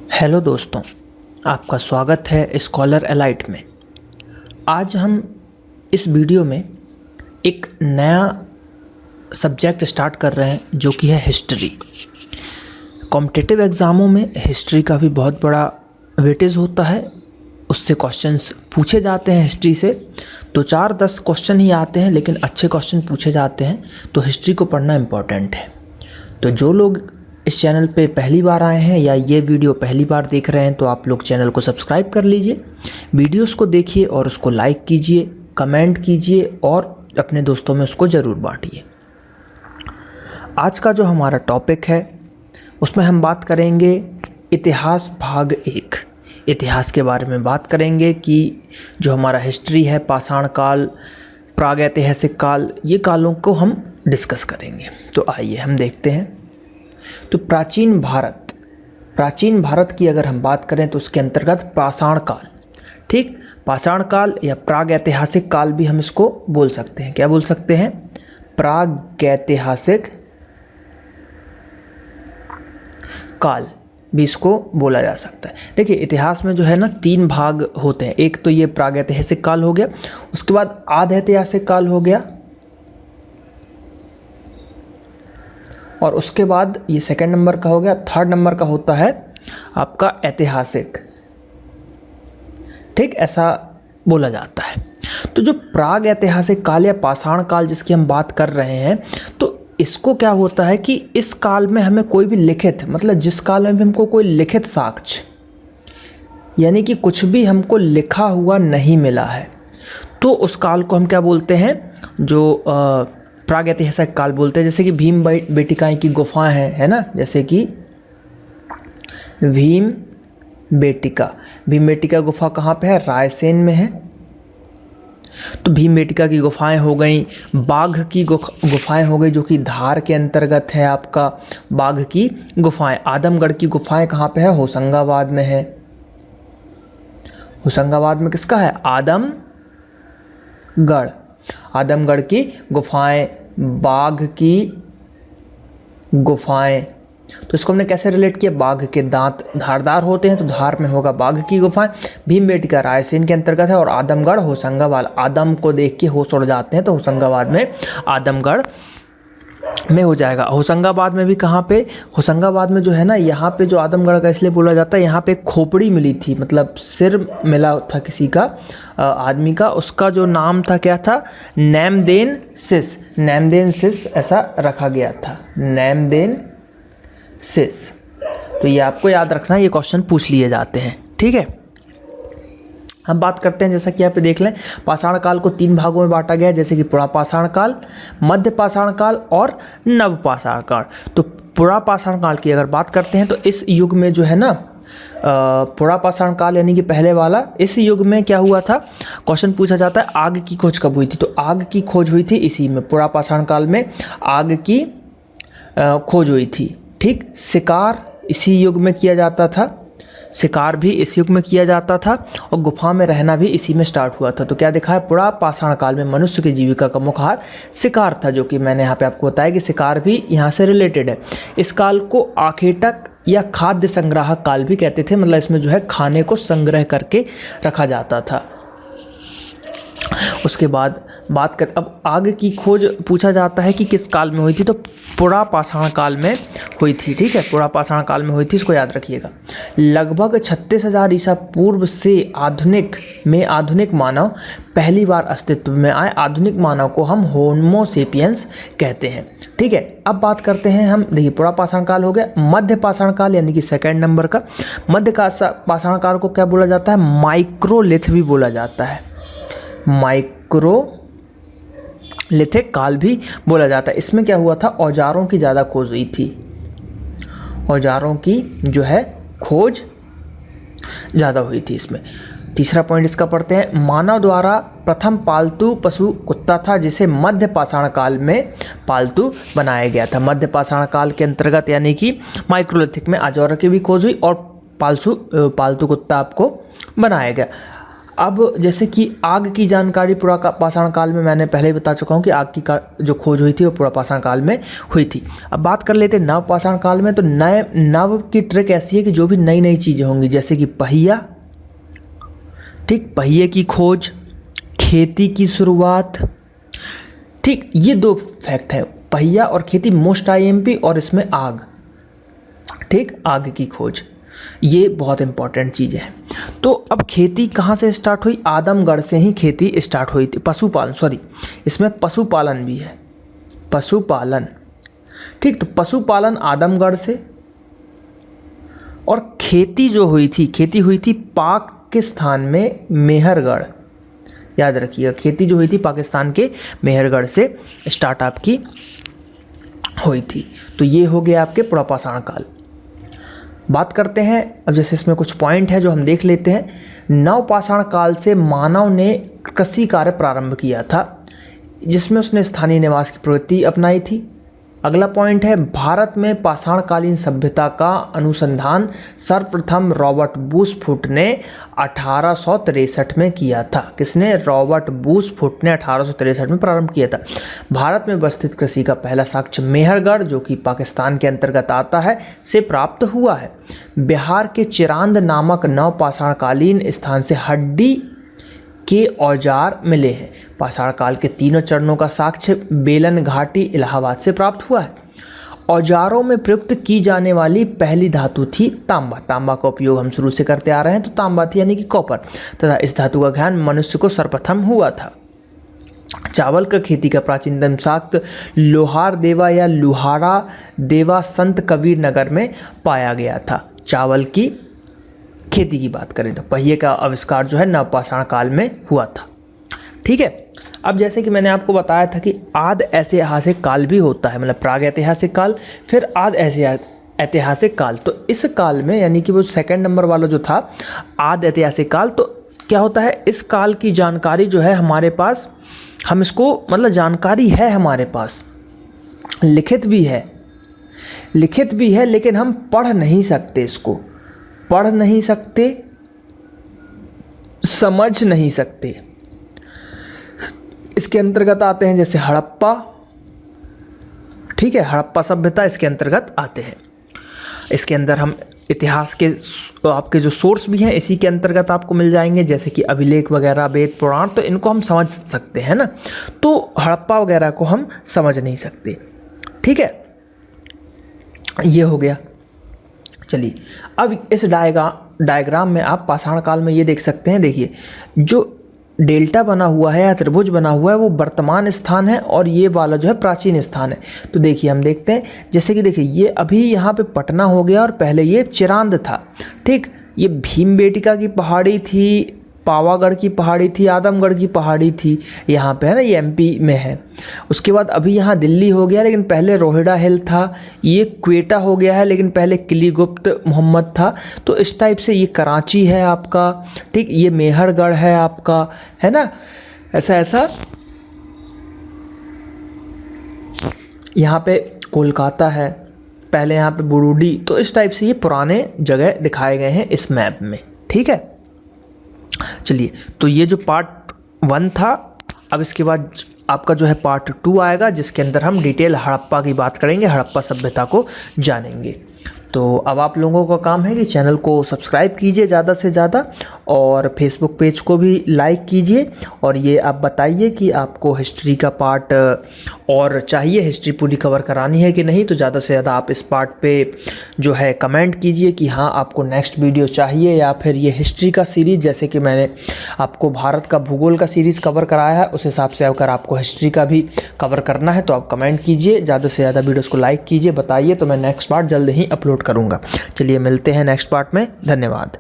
Hello दोस्तों, आपका स्वागत है स्कॉलर एलाइट में। आज हम इस वीडियो में एक नया सब्जेक्ट स्टार्ट कर रहे हैं जो कि है हिस्ट्री। कॉम्पिटिटिव एग्ज़ामों में हिस्ट्री का भी बहुत बड़ा वेटेज होता है, उससे क्वेश्चंस पूछे जाते हैं। हिस्ट्री से तो 4-10 क्वेश्चन ही आते हैं, लेकिन अच्छे क्वेश्चन पूछे जाते हैं, तो हिस्ट्री को पढ़ना इम्पॉर्टेंट है। तो जो लोग इस चैनल पे पहली बार आए हैं या ये वीडियो पहली बार देख रहे हैं तो आप लोग चैनल को सब्सक्राइब कर लीजिए, वीडियोस को देखिए और उसको लाइक कीजिए, कमेंट कीजिए और अपने दोस्तों में उसको ज़रूर बांटिए। आज का जो हमारा टॉपिक है उसमें हम बात करेंगे इतिहास भाग 1। इतिहास के बारे में बात करेंगे कि जो हमारा हिस्ट्री है, पाषाण काल, प्रागैतिहासिक काल, ये कालों को हम डिस्कस करेंगे। तो आइए हम देखते हैं। तो प्राचीन भारत की अगर हम बात करें तो उसके अंतर्गत पाषाण काल, ठीक, पाषाण काल या प्रागैतिहासिक काल भी हम इसको बोल सकते हैं। क्या बोल सकते हैं? प्रागैतिहासिक काल भी इसको बोला जा सकता है। देखिए, इतिहास में जो है ना 3 भाग होते हैं। एक तो ये प्रागैतिहासिक काल हो गया, उसके बाद आधैतिहासिक काल हो गया, और उसके बाद ये सेकंड नंबर का हो गया। थर्ड नंबर का होता है आपका ऐतिहासिक, ठीक, ऐसा बोला जाता है। तो जो प्राग ऐतिहासिक काल या पाषाण काल जिसकी हम बात कर रहे हैं, तो इसको क्या होता है कि इस काल में हमें कोई भी लिखित, मतलब जिस काल में भी हमको कोई लिखित साक्ष्य, यानी कि कुछ भी हमको लिखा हुआ नहीं मिला है, तो उस काल को हम क्या बोलते हैं? जो प्रागैतिहासिक काल बोलते हैं। जैसे कि भीम बेटिका की गुफाएं हैं, है ना, जैसे कि भीम बेटिका गुफा कहाँ पे है? रायसेन में है। तो भीम बेटिका की गुफाएं हो गई, बाघ की गुफाएं हो गई जो कि धार के अंतर्गत है आपका बाघ की गुफाएं। आदमगढ़ की गुफाएं कहाँ पे है? होशंगाबाद में है। होशंगाबाद में किसका है? आदमगढ़ की गुफाएं, बाघ की गुफाएं। तो इसको हमने कैसे रिलेट किया? बाघ के दांत धारदार होते हैं, तो धार में होगा बाघ की गुफाएं। भीमबेटका रायसेन के अंतर्गत है, और आदमगढ़ होशंगाबाद। आदम को देख के होश उड़ जाते हैं, तो होशंगाबाद में, आदमगढ़ में हो जाएगा। होशंगाबाद में भी कहाँ पे? होशंगाबाद में जो है ना, यहाँ पे जो आदमगढ़ का इसलिए बोला जाता है, यहाँ पे एक खोपड़ी मिली थी, मतलब सिर मिला था किसी का, आदमी का। उसका जो नाम था, क्या था? नैमदेन सिस ऐसा रखा गया था, नैमदेन सिस। तो ये आपको याद रखना, ये क्वेश्चन पूछ लिए जाते हैं, ठीक है। हम बात करते हैं, जैसा कि यहाँ पे देख लें, पाषाण काल को 3 भागों में बांटा गया है, जैसे कि पुरापाषाण काल, मध्य पाषाण काल और नवपाषाण काल। तो पुरापाषाण काल की अगर बात करते हैं तो इस युग में जो है ना, पुरापाषाण काल यानी कि पहले वाला, इस युग में क्या हुआ था? क्वेश्चन पूछा जाता है आग की खोज कब हुई थी? तो आग की खोज हुई थी इसी में, पुरापाषाण काल में आग की खोज हुई थी, ठीक। शिकार इसी युग में किया जाता था, शिकार भी इस युग में किया जाता था, और गुफा में रहना भी इसी में स्टार्ट हुआ था। तो क्या देखा है? पुरापाषाण काल में मनुष्य की जीविका का मुख्य आहार शिकार था, जो कि मैंने यहाँ पे आपको बताया कि शिकार भी यहाँ से रिलेटेड है। इस काल को आखेटक या खाद्य संग्राहक काल भी कहते थे, मतलब इसमें जो है खाने को संग्रह करके रखा जाता था। उसके बाद बात कर, अब आग की खोज पूछा जाता है कि किस काल में हुई थी? तो पुरापाषाण काल में हुई थी, ठीक है, पुरापाषाण काल में हुई थी, इसको याद रखिएगा। लगभग 36,000 ईसा पूर्व से आधुनिक मानव पहली बार अस्तित्व में आए। आधुनिक मानव को हम होमो सेपियंस कहते हैं, ठीक है। अब बात करते हैं हम, देखिए, पुरापाषाण काल हो गया। मध्य पाषाण काल यानी कि सेकंड नंबर का, मध्य पाषाण काल को क्या बोला जाता है? माइक्रोलिथ भी बोला जाता है, माइक्रोलिथिक काल भी बोला जाता है। इसमें क्या हुआ था? औजारों की ज़्यादा खोज हुई थी, औजारों की जो है खोज ज़्यादा हुई थी इसमें। तीसरा पॉइंट इसका पढ़ते हैं, मानव द्वारा प्रथम पालतू पशु कुत्ता था, जिसे मध्य पाषाण काल में पालतू बनाया गया था। मध्य पाषाण काल के अंतर्गत यानी कि माइक्रोलिथिक में औजारों की भी खोज हुई और पालतू कुत्ता आपको बनाया गया। अब जैसे कि आग की जानकारी पुरा पाषाण काल में मैंने पहले ही बता चुका हूँ कि आग की जो खोज हुई थी वो पुरा पाषाण काल में हुई थी। अब बात कर लेते हैं नव पाषाण काल में। तो नव की ट्रिक ऐसी है कि जो भी नई नई चीज़ें होंगी, जैसे कि पहिया, ठीक, पहिए की खोज, खेती की शुरुआत, ठीक, ये 2 फैक्ट है, पहिया और खेती मोस्ट IMP, और इसमें आग, ठीक, आग की खोज, ये बहुत इंपॉर्टेंट चीज़ें हैं। तो अब खेती कहाँ से स्टार्ट हुई? आदमगढ़ से ही खेती स्टार्ट हुई थी। पशुपालन, सॉरी, इसमें पशुपालन भी है, पशुपालन, ठीक। तो पशुपालन आदमगढ़ से, और खेती जो हुई थी, खेती हुई थी पाकिस्तान में मेहरगढ़, याद रखिएगा, खेती जो हुई थी पाकिस्तान के मेहरगढ़ से स्टार्टअप की हुई थी। तो ये हो गया आपके पुरा पाषाण काल। बात करते हैं अब, जैसे इसमें कुछ पॉइंट है जो हम देख लेते हैं। नव पाषाण काल से मानव ने कृषि कार्य प्रारंभ किया था, जिसमें उसने स्थानीय निवास की प्रवृत्ति अपनाई थी। अगला पॉइंट है, भारत में पाषाणकालीन सभ्यता का अनुसंधान सर्वप्रथम रॉबर्ट बूसफुट ने 1863 में किया था। किसने? रॉबर्ट बूसफुट ने 1863 में प्रारंभ किया था। भारत में व्यवस्थित कृषि का पहला साक्ष्य मेहरगढ़, जो कि पाकिस्तान के अंतर्गत आता है, से प्राप्त हुआ है। बिहार के चिरांद नामक नव पाषाणकालीन स्थान से हड्डी के औजार मिले हैं। पाषाण काल के 3 चरणों का साक्ष्य बेलन घाटी इलाहाबाद से प्राप्त हुआ है। औजारों में प्रयुक्त की जाने वाली पहली धातु थी तांबा। तांबा का उपयोग हम शुरू से करते आ रहे हैं, तो तांबा थी यानी कि कॉपर, तथा इस धातु का ज्ञान मनुष्य को सर्वप्रथम हुआ था। चावल का खेती का प्राचीनतम साक्ष्य लोहार देवा या लुहारा देवा संत कबीर नगर में पाया गया था। चावल की खेती की बात करें तो पहिए का आविष्कार जो है नवपाषाण काल में हुआ था, ठीक है। अब जैसे कि मैंने आपको बताया था कि आद ऐतिहासिक काल भी होता है, मतलब प्राग ऐतिहासिक काल, फिर आद ऐतिहासिक काल। तो इस काल में, यानी कि वो सेकंड नंबर वाला जो था आद ऐतिहासिक काल, तो क्या होता है, इस काल की जानकारी जो है हमारे पास, हम इसको, मतलब जानकारी है हमारे पास, लिखित भी है, लेकिन हम पढ़ नहीं सकते, इसको पढ़ नहीं सकते, समझ नहीं सकते। इसके अंतर्गत आते हैं जैसे हड़प्पा, ठीक है, हड़प्पा सभ्यता इसके अंतर्गत आते हैं। इसके अंदर हम इतिहास के आपके जो सोर्स भी हैं इसी के अंतर्गत आपको मिल जाएंगे, जैसे कि अभिलेख वगैरह, वेद पुराण, तो इनको हम समझ सकते हैं ना। तो हड़प्पा वगैरह को हम समझ नहीं सकते, ठीक है, ये हो गया। चलिए, अब इस डायग्राम में आप पाषाण काल में ये देख सकते हैं, देखिए जो डेल्टा बना हुआ है या त्रिभुज बना हुआ है वो वर्तमान स्थान है, और ये वाला जो है प्राचीन स्थान है। तो देखिए हम देखते हैं, जैसे कि देखिए ये अभी यहाँ पे पटना हो गया, और पहले ये चिरांद था, ठीक। ये भीमबेटका की पहाड़ी थी, पावागढ़ की पहाड़ी थी, आदमगढ़ की पहाड़ी थी, यहाँ पे है ना, ये MP में है। उसके बाद अभी यहाँ दिल्ली हो गया, लेकिन पहले रोहिड़ा हिल था। ये क्वेटा हो गया है, लेकिन पहले किलीगुप्त मोहम्मद था। तो इस टाइप से ये कराची है आपका, ठीक, ये मेहरगढ़ है आपका, है ना, ऐसा यहाँ पे कोलकाता है, पहले यहाँ पे बुरुडी। तो इस टाइप से ये पुराने जगह दिखाए गए हैं इस मैप में, ठीक है। चलिए, तो ये जो पार्ट 1 था, अब इसके बाद आपका जो है पार्ट 2 आएगा, जिसके अंदर हम डिटेल हड़प्पा की बात करेंगे, हड़प्पा सभ्यता को जानेंगे। तो अब आप लोगों का काम है कि चैनल को सब्सक्राइब कीजिए ज़्यादा से ज़्यादा, और फेसबुक पेज को भी लाइक कीजिए, और ये आप बताइए कि आपको हिस्ट्री का पार्ट और चाहिए, हिस्ट्री पूरी कवर करानी है कि नहीं। तो ज़्यादा से ज़्यादा आप इस पार्ट पे जो है कमेंट कीजिए कि हाँ आपको नेक्स्ट वीडियो चाहिए, या फिर ये हिस्ट्री का सीरीज़, जैसे कि मैंने आपको भारत का भूगोल का सीरीज़ कवर कराया है, उस हिसाब से अगर आपको हिस्ट्री का भी कवर करना है तो आप कमेंट कीजिए, ज़्यादा से ज़्यादा वीडियोज़ को लाइक कीजिए, बताइए, तो मैं नेक्स्ट पार्ट जल्द ही अपलोड करूँगा। चलिए, मिलते हैं नेक्स्ट पार्ट में, धन्यवाद।